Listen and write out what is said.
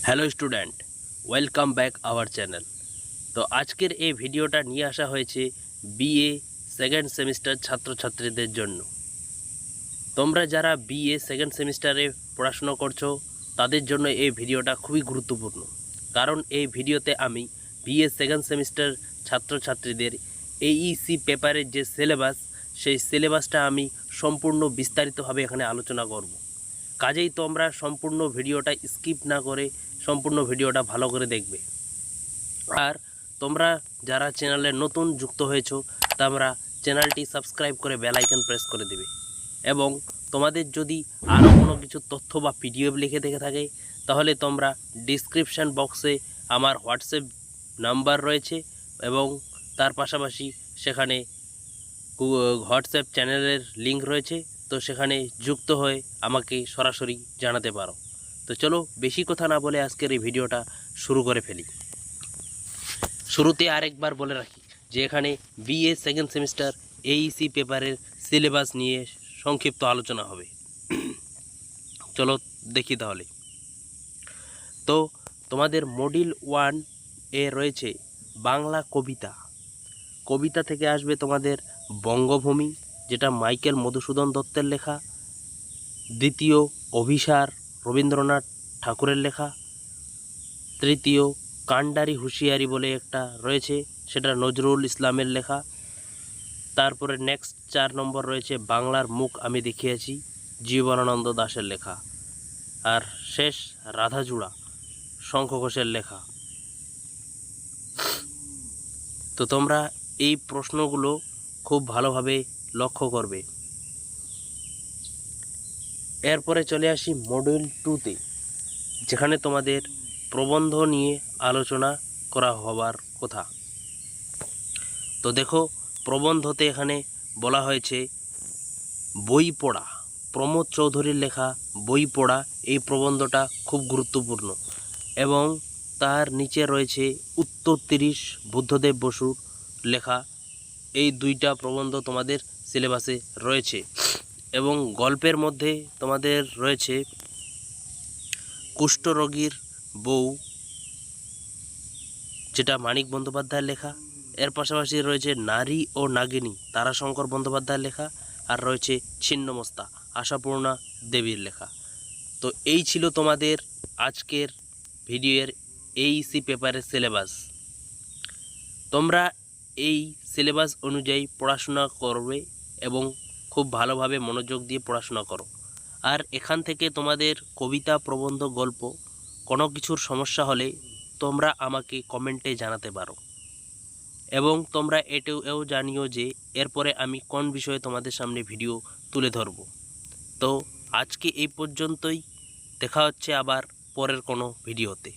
Hello student, welcome back our channel. তো আজকের এই ভিডিওটা নিয়ে আসা হয়েছে বিএ সেকেন্ড সেমিস্টার ছাত্রছাত্রীদের জন্য। তোমরা যারা বিএ সেকেন্ড সেমিস্টারে পড়াশুনো করছো তাদের জন্য এই ভিডিওটা খুবই গুরুত্বপূর্ণ, কারণ এই ভিডিওতে আমি বিএ সেকেন্ড সেমিস্টার ছাত্রছাত্রীদের এইইসি পেপারের যে সিলেবাস, সেই সিলেবাসটা আমি সম্পূর্ণ বিস্তারিতভাবে এখানে আলোচনা করব। কাজেই তোমরা সম্পূর্ণ ভিডিওটা স্কিপ না করে সম্পূর্ণ ভিডিওটা ভালো করে দেখবে। আর তোমরা যারা চ্যানেলে নতুন যুক্ত হয়েছো তোমরা চ্যানেলটি সাবস্ক্রাইব করে বেল আইকন প্রেস করে দেবে। এবং তোমাদের যদি আরও কোনো কিছু তথ্য বা পিডিএফ লিখে দেখে থাকে তাহলে তোমরা ডিসক্রিপশান বক্সে আমার হোয়াটসঅ্যাপ নাম্বার রয়েছে এবং তার পাশাপাশি সেখানে হোয়াটসঅ্যাপ চ্যানেলের লিঙ্ক রয়েছে, তো সেখানে যুক্ত হয়ে আমাকে সরাসরি জানাতে পারো। তো চলো বেশি কথা না বলে আজকের এই ভিডিওটা শুরু করে ফেলি। শুরুতে আরেকবার বলে রাখি যে এখানে বিএ সেকেন্ড সেমিস্টার এইইসি পেপারের সিলেবাস নিয়ে সংক্ষিপ্ত আলোচনা হবে। চলো দেখি তাহলে। তো তোমাদের মডিউল 1 এ রয়েছে বাংলা কবিতা। কবিতা থেকে আসবে তোমাদের বঙ্গভূমি, যেটা মাইকেল মধুসূদন দত্তের লেখা। দ্বিতীয় অভিসার, রবীন্দ্রনাথ ঠাকুরের লেখা। তৃতীয় কান্ডারি হুঁশিয়ারি বলে একটা রয়েছে, সেটা নজরুল ইসলামের লেখা। তারপরে নেক্সট 4 নম্বর রয়েছে বাংলার মুখ আমি দেখিয়েছি, জীবনানন্দ দাশের লেখা। আর শেষ রাধাজুড়া, শঙ্খ ঘোষের লেখা। তো তোমরা এই প্রশ্নগুলো খুব ভালোভাবে লক্ষ্য করবে। এরপরে চলে আসি মডিউল 2তে, যেখানে তোমাদের প্রবন্ধ নিয়ে আলোচনা করা হবার কথা। তো দেখো, প্রবন্ধতে এখানে বলা হয়েছে বই পড়া। প্রমোদ চৌধুরীর লেখা বই পড়া, এই প্রবন্ধটা খুব গুরুত্বপূর্ণ। এবং তার নিচে রয়েছে উত্তর 30 বুদ্ধদেব বসুর লেখা। এই দুইটা প্রবন্ধ তোমাদের সিলেবাসে রয়েছে। এবং গল্পের মধ্যে তোমাদের রয়েছে কুষ্ঠরোগীর বউ, যেটা মানিক বন্দ্যোপাধ্যায়ের লেখা। এর পাশাপাশি রয়েছে নারী ও নাগিনী, তারাশঙ্কর বন্দ্যোপাধ্যায়ের লেখা। আর রয়েছে ছিন্নমস্তা, আশাপূর্ণা দেবীর লেখা। তো এই ছিল তোমাদের আজকের ভিডিওর এইইসি পেপারের সিলেবাস। তোমরা এই সিলেবাস অনুযায়ী পড়াশোনা করবে এবং খুব ভালোভাবে মনোযোগ দিয়ে পড়াশোনা করো। আর এখান থেকে তোমাদের কবিতা, প্রবন্ধ, গল্প কোনো কিছুর সমস্যা হলে তোমরা আমাকে কমেন্টে জানাতে পারো। এবং তোমরা এটাও জানিও যে এরপরে আমি কোন বিষয়ে তোমাদের সামনে ভিডিও তুলে ধরব। তো আজকে এই পর্যন্তই, দেখা হচ্ছে আবার পরের কোনো ভিডিওতে।